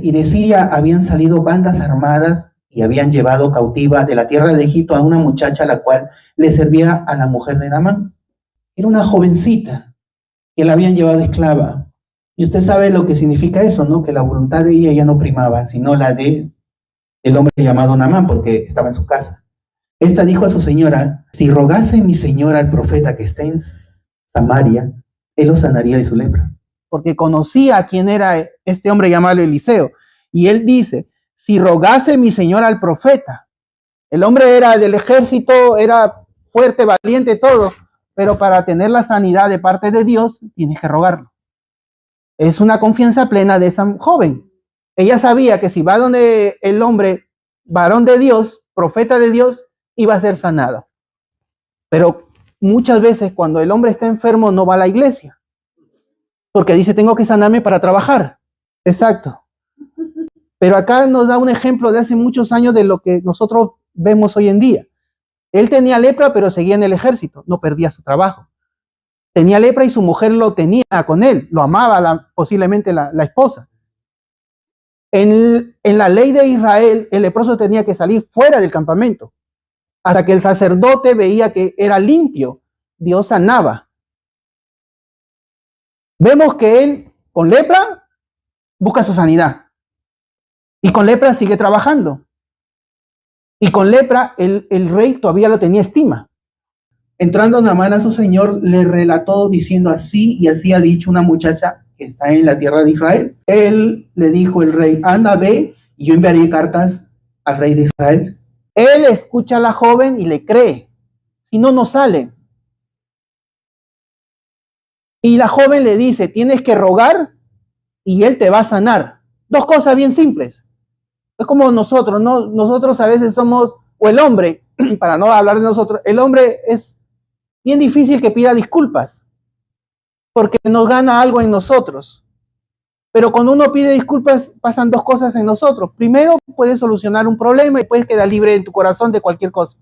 Y de Siria habían salido bandas armadas y habían llevado cautiva de la tierra de Egipto a una muchacha la cual le servía a la mujer de Naamán. Era una jovencita que la habían llevado esclava. Y usted sabe lo que significa eso, ¿no? Que la voluntad de ella ya no primaba, sino la de el hombre llamado Naamán, porque estaba en su casa. Esta dijo a su señora: si rogase mi señora al profeta que está en Samaria, él lo sanaría de su lepra. Porque conocía quién era este hombre llamado Eliseo. Y él dice: si rogase mi señora al profeta. El hombre era del ejército, era fuerte, valiente, todo. Pero para tener la sanidad de parte de Dios, tienes que rogarlo. Es una confianza plena de esa joven. Ella sabía que si va donde el hombre, varón de Dios, profeta de Dios, iba a ser sanada. Pero muchas veces cuando el hombre está enfermo no va a la iglesia. Porque dice: tengo que sanarme para trabajar. Exacto. Pero acá nos da un ejemplo de hace muchos años de lo que nosotros vemos hoy en día. Él tenía lepra, pero seguía en el ejército, no perdía su trabajo. Tenía lepra y su mujer lo tenía con él, lo amaba posiblemente la esposa. En la ley de Israel, el leproso tenía que salir fuera del campamento. Hasta que el sacerdote veía que era limpio, Dios sanaba. Vemos que él, con lepra, busca su sanidad. Y con lepra sigue trabajando. Y con lepra, el rey todavía lo tenía estima. Entrando Naamán a su señor, le relató diciendo: así y así ha dicho una muchacha que está en la tierra de Israel. Él le dijo, el rey: anda, ve, y yo enviaré cartas al rey de Israel. Él escucha a la joven y le cree. Si no, no sale. Y la joven le dice: tienes que rogar y él te va a sanar. Dos cosas bien simples. Es como nosotros, ¿no? Nosotros a veces somos, o el hombre, para no hablar de nosotros, el hombre es bien difícil que pida disculpas, porque nos gana algo en nosotros. Pero cuando uno pide disculpas, pasan dos cosas en nosotros. Primero, puedes solucionar un problema y puedes quedar libre en tu corazón de cualquier cosa.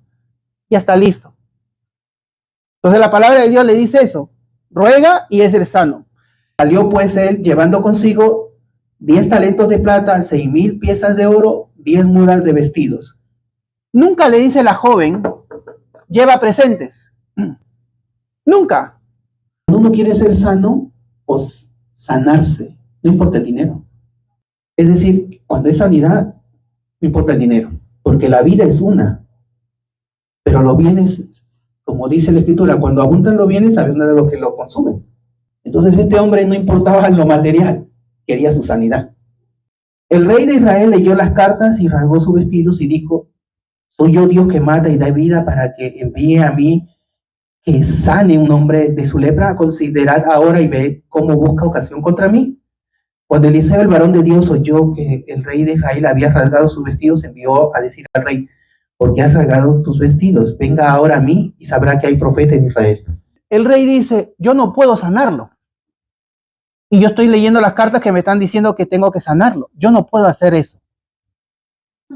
Ya está listo. Entonces la palabra de Dios le dice eso: ruega y es el sano. Salió pues él llevando consigo 10 talentos de plata, 6,000 piezas de oro, 10 mudas de vestidos. Nunca le dice la joven: lleva presentes. Nunca. Cuando uno quiere ser sano o sanarse, no importa el dinero. Es decir, cuando es sanidad, no importa el dinero, porque la vida es una. Pero los bienes, como dice la Escritura, cuando abundan los bienes, abundan de los que lo consumen. Entonces este hombre no importaba lo material, quería su sanidad. El rey de Israel leyó las cartas y rasgó sus vestidos y dijo: ¿soy yo Dios que mata y da vida para que envíe a mí que sane un hombre de su lepra? Considerad ahora y ve cómo busca ocasión contra mí. Cuando Eliseo, el varón de Dios, oyó que el rey de Israel había rasgado sus vestidos, envió a decir al rey: ¿por qué has rasgado tus vestidos? Venga ahora a mí y sabrá que hay profeta en Israel. El rey dice: yo no puedo sanarlo. Y yo estoy leyendo las cartas que me están diciendo que tengo que sanarlo. Yo no puedo hacer eso.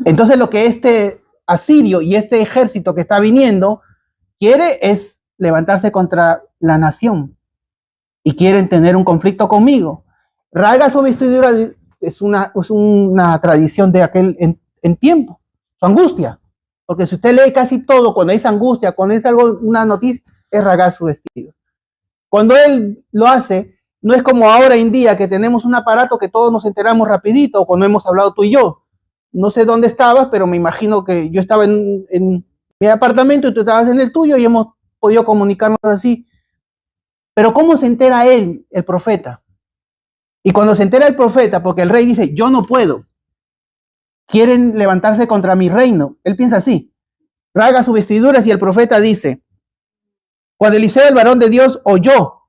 Entonces lo que este asirio y este ejército que está viniendo quiere es levantarse contra la nación. Y quieren tener un conflicto conmigo. Rasga su vestidura, es una tradición de aquel en tiempo. Su angustia. Porque si usted lee casi todo, cuando es angustia, cuando es algo, una noticia, es rasgar su vestido. Cuando él lo hace, no es como ahora en día que tenemos un aparato que todos nos enteramos rapidito cuando hemos hablado tú y yo. No sé dónde estabas, pero me imagino que yo estaba en mi apartamento y tú estabas en el tuyo y hemos podido comunicarnos así. Pero ¿cómo se entera él, el profeta? Y cuando se entera el profeta, porque el rey dice: yo no puedo, quieren levantarse contra mi reino, él piensa así, rasga sus vestiduras y el profeta dice: cuando Eliseo, el varón de Dios, oyó.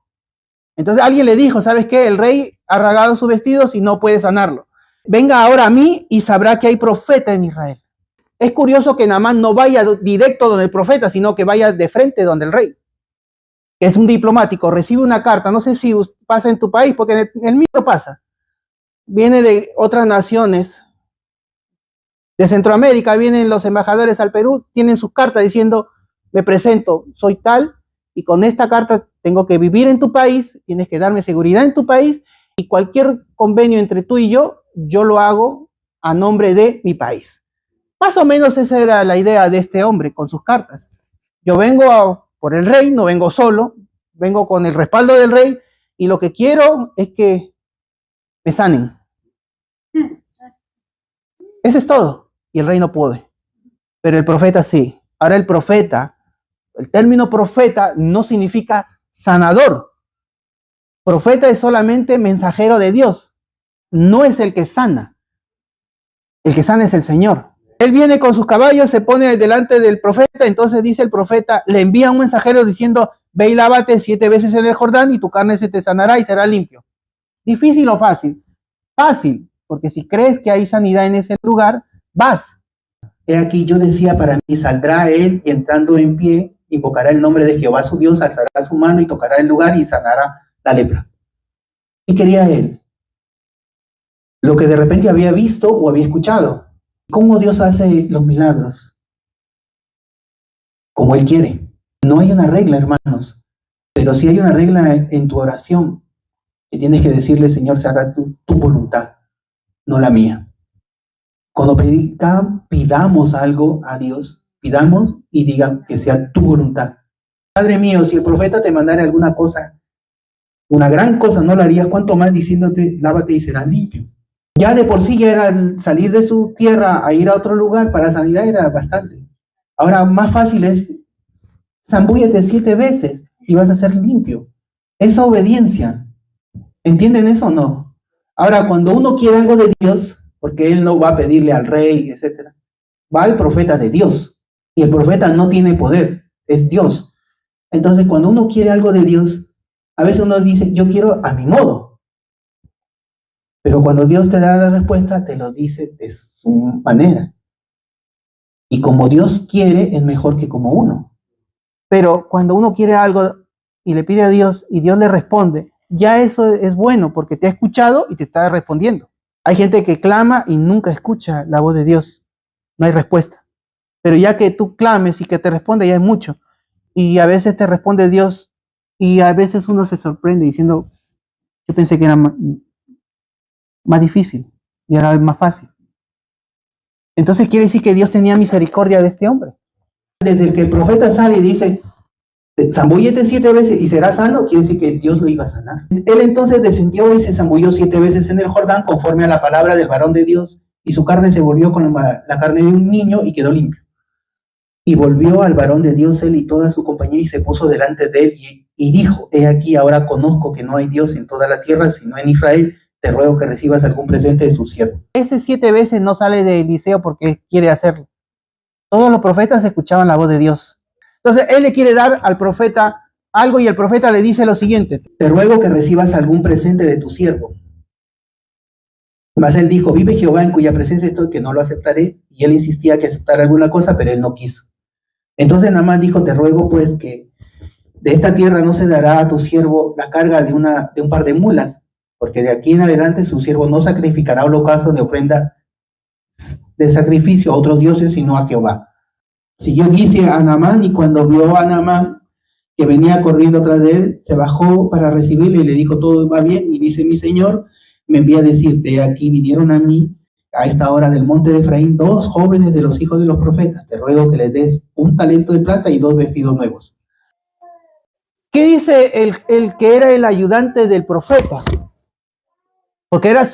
Entonces alguien le dijo: ¿sabes qué? El rey ha rasgado sus vestidos y no puede sanarlo. Venga ahora a mí y sabrá que hay profeta en Israel. Es curioso que Naamán no vaya directo donde el profeta, sino que vaya de frente donde el rey. Que es un diplomático, recibe una carta, no sé si pasa en tu país, porque en el mío pasa. Viene de otras naciones, de Centroamérica, vienen los embajadores al Perú, tienen sus cartas diciendo: me presento, soy tal, y con esta carta tengo que vivir en tu país, tienes que darme seguridad en tu país, y cualquier convenio entre tú y yo yo lo hago a nombre de mi país. Más o menos esa era la idea de este hombre con sus cartas. Yo vengo por el rey, no vengo solo, vengo con el respaldo del rey y lo que quiero es que me sanen. Eso es todo. Y el rey no puede. Pero el profeta sí. Ahora el profeta, el término profeta no significa sanador. Profeta es solamente mensajero de Dios. No es el que sana. El que sana es el Señor. Él viene con sus caballos, se pone delante del profeta, entonces dice el profeta, le envía un mensajero diciendo, ve y lávate 7 veces en el Jordán y tu carne se te sanará y será limpio. ¿Difícil o fácil? Fácil, porque si crees que hay sanidad en ese lugar, vas. He aquí yo decía para mí, saldrá él y entrando en pie, invocará el nombre de Jehová su Dios, alzará su mano y tocará el lugar y sanará la lepra. ¿Qué quería él? Lo que de repente había visto o había escuchado. ¿Cómo Dios hace los milagros? Como Él quiere. No hay una regla, hermanos, pero sí hay una regla en tu oración, que tienes que decirle, Señor, se haga tu voluntad, no la mía. Cuando pidamos algo a Dios, pidamos y digan que sea tu voluntad. Padre mío, si el profeta te mandara alguna cosa, una gran cosa, no la harías, cuanto más diciéndote, lávate y serás limpio. Ya de por sí ya era salir de su tierra a ir a otro lugar para sanidad era bastante. Ahora más fácil es, zambúllate 7 veces y vas a ser limpio. Esa obediencia. ¿Entienden eso o no? Ahora, cuando uno quiere algo de Dios, porque él no va a pedirle al rey, etc., va al profeta de Dios. Y el profeta no tiene poder, es Dios. Entonces, cuando uno quiere algo de Dios, a veces uno dice, yo quiero a mi modo. Pero cuando Dios te da la respuesta, te lo dice de su manera. Y como Dios quiere, es mejor que como uno. Pero cuando uno quiere algo y le pide a Dios y Dios le responde, ya eso es bueno porque te ha escuchado y te está respondiendo. Hay gente que clama y nunca escucha la voz de Dios. No hay respuesta. Pero ya que tú clames y que te responde, ya es mucho. Y a veces te responde Dios y a veces uno se sorprende diciendo, yo pensé que era más difícil y ahora es más fácil. Entonces quiere decir que Dios tenía misericordia de este hombre. Desde que el profeta sale y dice, zambúllete 7 veces y serás sano, quiere decir que Dios lo iba a sanar. Él entonces descendió y se zambulló 7 veces en el Jordán conforme a la palabra del varón de Dios y su carne se volvió con la carne de un niño y quedó limpio. Y volvió al varón de Dios él y toda su compañía y se puso delante de él y dijo, he aquí ahora conozco que no hay Dios en toda la tierra sino en Israel. Te ruego que recibas algún presente de su siervo. Ese 7 veces no sale de Eliseo porque quiere hacerlo. Todos los profetas escuchaban la voz de Dios. Entonces él le quiere dar al profeta algo y el profeta le dice lo siguiente. Te ruego que recibas algún presente de tu siervo. Mas él dijo, vive Jehová en cuya presencia estoy, que no lo aceptaré. Y él insistía que aceptara alguna cosa, pero él no quiso. Entonces Naamán dijo, te ruego pues que de esta tierra no se dará a tu siervo la carga de un par de mulas, porque de aquí en adelante su siervo no sacrificará holocausto de ofrenda de sacrificio a otros dioses, sino a Jehová. Siguió dice a Naamán, y cuando vio a Naamán que venía corriendo tras de él, se bajó para recibirle y le dijo, todo va bien, y dice, mi señor me envía a decirte, aquí vinieron a mí a esta hora del monte de Efraín 2 jóvenes de los hijos de los profetas, te ruego que les des 1 talento de plata y 2 vestidos nuevos. ¿Qué dice el que era el ayudante del profeta? Porque era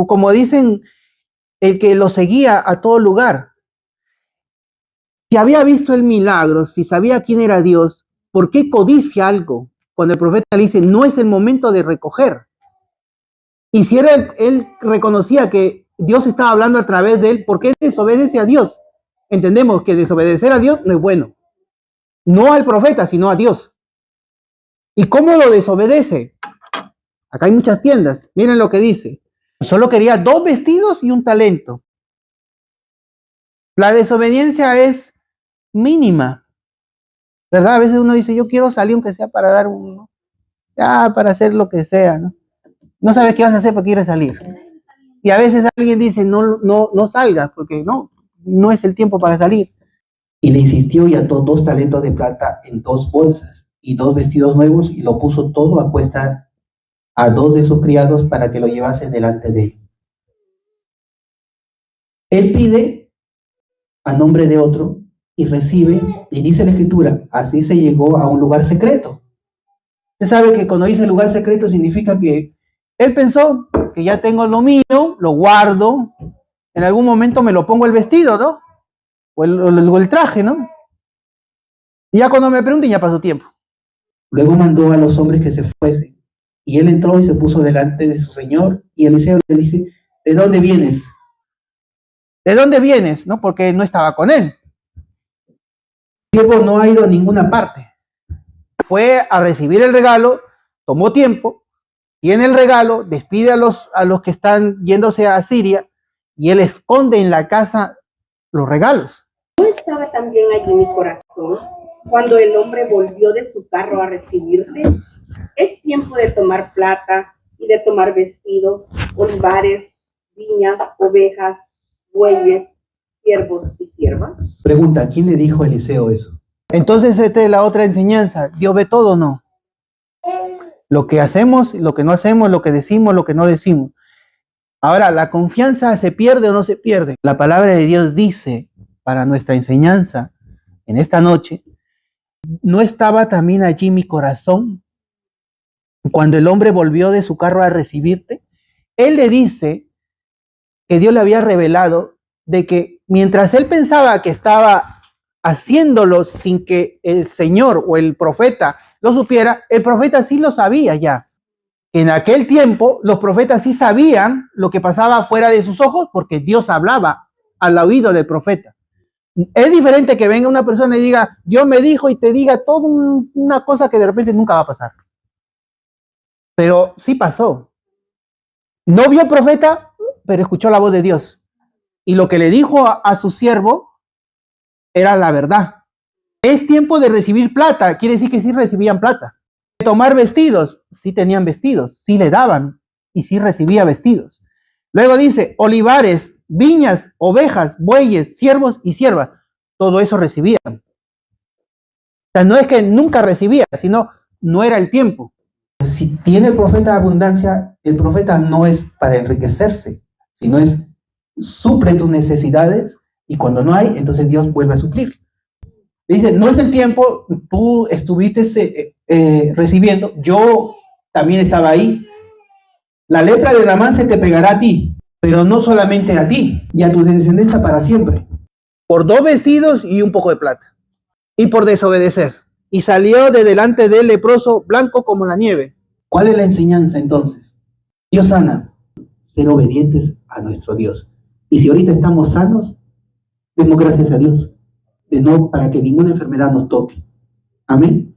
como dicen, el que lo seguía a todo lugar. Si había visto el milagro, si sabía quién era Dios, ¿por qué codicia algo? Cuando el profeta le dice, no es el momento de recoger. Y si él reconocía que Dios estaba hablando a través de él, ¿por qué desobedece a Dios? Entendemos que desobedecer a Dios no es bueno. No al profeta, sino a Dios. ¿Y cómo lo desobedece? Acá hay muchas tiendas. Miren lo que dice. Solo quería 2 vestidos y 1 talento. La desobediencia es mínima. ¿Verdad? A veces uno dice, yo quiero salir aunque sea para dar uno. Ya, para hacer lo que sea, ¿no? No sabes qué vas a hacer porque quieres salir. Y a veces alguien dice, no salgas porque no es el tiempo para salir. Y le insistió y ató 2 talentos de plata en 2 bolsas y 2 vestidos nuevos y lo puso todo a cuesta a 2 de sus criados para que lo llevasen delante de él. Él pide a nombre de otro y recibe, y dice la Escritura, así se llegó a un lugar secreto. Usted sabe que cuando dice lugar secreto significa que él pensó que ya tengo lo mío, lo guardo, en algún momento me lo pongo el vestido, ¿no? O el traje, ¿no? Y ya cuando me pregunten ya pasó tiempo. Luego mandó a los hombres que se fuesen. Y él entró y se puso delante de su señor. Y Eliseo le dice, ¿de dónde vienes? ¿De dónde vienes? ¿No? Porque no estaba con él. El siervo no ha ido a ninguna parte. Fue a recibir el regalo, tomó tiempo, tiene el regalo, despide a los que están yéndose a Siria y él esconde en la casa los regalos. ¿No estaba también allí mi corazón cuando el hombre volvió de su carro a recibirte? Es tiempo de tomar plata y de tomar vestidos, olivares, viñas, ovejas, bueyes, siervos y siervas. Pregunta, ¿quién le dijo a Eliseo eso? Entonces esta es la otra enseñanza. ¿Dios ve todo o no? Lo que hacemos, lo que no hacemos, lo que decimos, lo que no decimos. Ahora, ¿la confianza se pierde o no se pierde? La palabra de Dios dice para nuestra enseñanza en esta noche, ¿no estaba también allí mi corazón cuando el hombre volvió de su carro a recibirte? Él le dice que Dios le había revelado de que mientras él pensaba que estaba haciéndolo sin que el Señor o el profeta lo supiera, el profeta sí lo sabía ya. En aquel tiempo los profetas sí sabían lo que pasaba fuera de sus ojos porque Dios hablaba al oído del profeta. Es diferente que venga una persona y diga, Dios me dijo, y te diga toda una cosa que de repente nunca va a pasar. Pero sí pasó. No vio profeta, pero escuchó la voz de Dios. Y lo que le dijo a su siervo era la verdad. Es tiempo de recibir plata, quiere decir que sí recibían plata. De tomar vestidos, sí tenían vestidos, sí le daban y sí recibía vestidos. Luego dice, olivares, viñas, ovejas, bueyes, siervos y siervas, todo eso recibían. O sea, no es que nunca recibía, sino no era el tiempo. Si tiene el profeta abundancia, el profeta no es para enriquecerse, sino es suple tus necesidades y cuando no hay, entonces Dios vuelve a suplir. Dice, no es el tiempo, tú estuviste recibiendo, yo también estaba ahí. La lepra de Naamán se te pegará a ti, pero no solamente a ti, y a tu descendencia para siempre. Por 2 vestidos y un poco de plata. Y por desobedecer. Y salió de delante del leproso blanco como la nieve. ¿Cuál es la enseñanza entonces? Dios sana, ser obedientes a nuestro Dios. Y si ahorita estamos sanos, demos gracias a Dios. De no para que ninguna enfermedad nos toque. Amén.